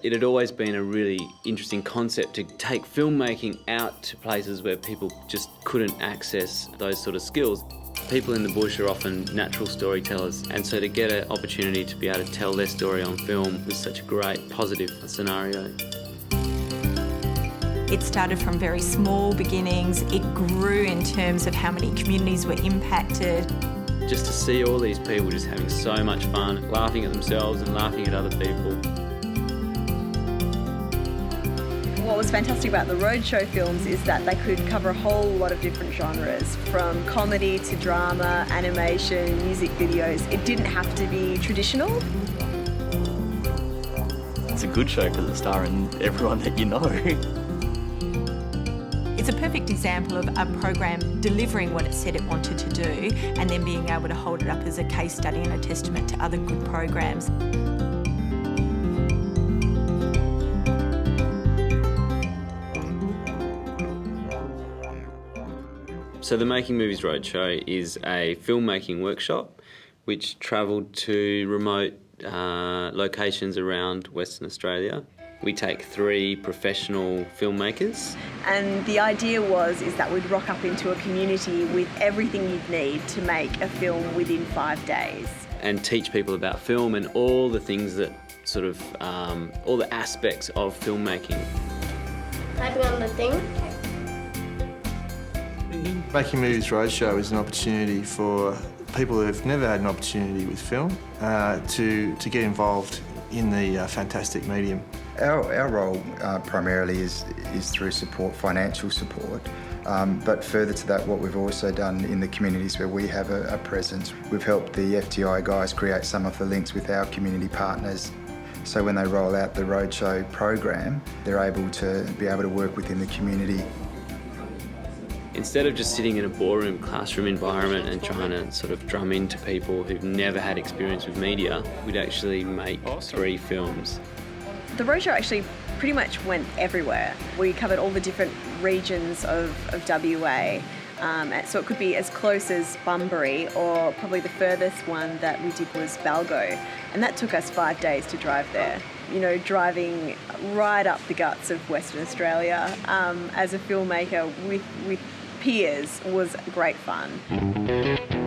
It had always been a really interesting concept to take filmmaking out to places where people just couldn't access those sort of skills. People in the bush are often natural storytellers, and so to get an opportunity to be able to tell their story on film was such a great, positive scenario. It started from very small beginnings. It grew in terms of how many communities were impacted. Just to see all these people just having so much fun, laughing at themselves and laughing at other people. What was fantastic about the Roadshow films is that they could cover a whole lot of different genres, from comedy to drama, animation, music videos. It didn't have to be traditional. It's a good show because it's starring everyone that you know. It's a perfect example of a program delivering what it said it wanted to do and then being able to hold it up as a case study and a testament to other good programs. So the Making Movies Roadshow is a filmmaking workshop which travelled to remote locations around Western Australia. We take 3 professional filmmakers. And the idea is that we'd rock up into a community with everything you'd need to make a film within 5 days. And teach people about film and all the things that sort of, all the aspects of filmmaking. Typing on the thing. Making Movies Roadshow is an opportunity for people who have never had an opportunity with film to get involved in the fantastic medium. Our role primarily is through support, financial support, but further to that, what we've also done in the communities where we have a presence, we've helped the FTI guys create some of the links with our community partners. So when they roll out the Roadshow program, they're able to work within the community. Instead of just sitting in a boardroom classroom environment and trying to sort of drum into people who've never had experience with media, we'd actually make 3 films. The Roadshow actually pretty much went everywhere. We covered all the different regions of WA, so it could be as close as Bunbury, or probably the furthest one that we did was Balgo, and that took us 5 days to drive there. You know, driving right up the guts of Western Australia as a filmmaker with peers was great fun.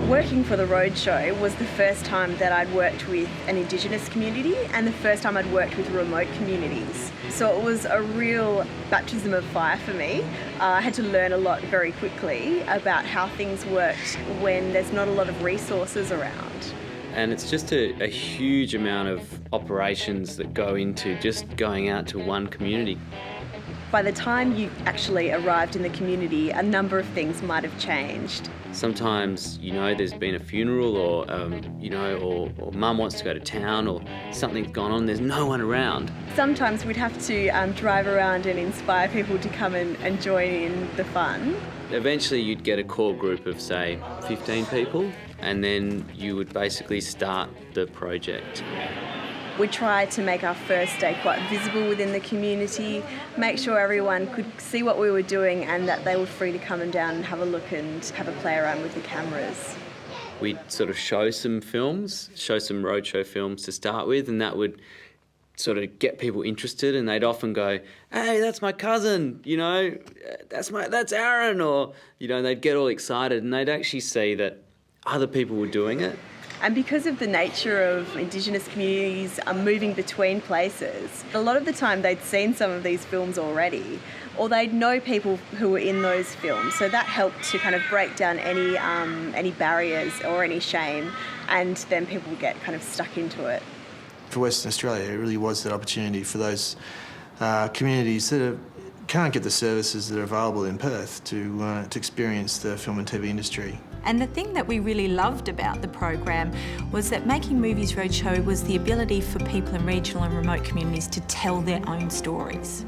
Working for the Roadshow was the first time that I'd worked with an Indigenous community and the first time I'd worked with remote communities. So it was a real baptism of fire for me. I had to learn a lot very quickly about how things worked when there's not a lot of resources around. And it's just a huge amount of operations that go into just going out to one community. By the time you actually arrived in the community, a number of things might have changed. Sometimes, you know, there's been a funeral or, or mum wants to go to town or something's gone on, there's no one around. Sometimes we'd have to drive around and inspire people to come and join in the fun. Eventually you'd get a core group of, say, 15 people, and then you would basically start the project. We tried to make our first day quite visible within the community, make sure everyone could see what we were doing and that they were free to come and down and have a look and have a play around with the cameras. We'd sort of show some Roadshow films to start with, and that would sort of get people interested, and they'd often go, "Hey, that's my cousin, you know, that's Aaron," or, you know, they'd get all excited and they'd actually see that other people were doing it. And because of the nature of Indigenous communities moving between places, a lot of the time they'd seen some of these films already, or they'd know people who were in those films. So that helped to kind of break down any barriers or any shame, and then people would get kind of stuck into it. For Western Australia, it really was that opportunity for those communities that can't get the services that are available in Perth to experience the film and TV industry. And the thing that we really loved about the program was that Making Movies Roadshow was the ability for people in regional and remote communities to tell their own stories.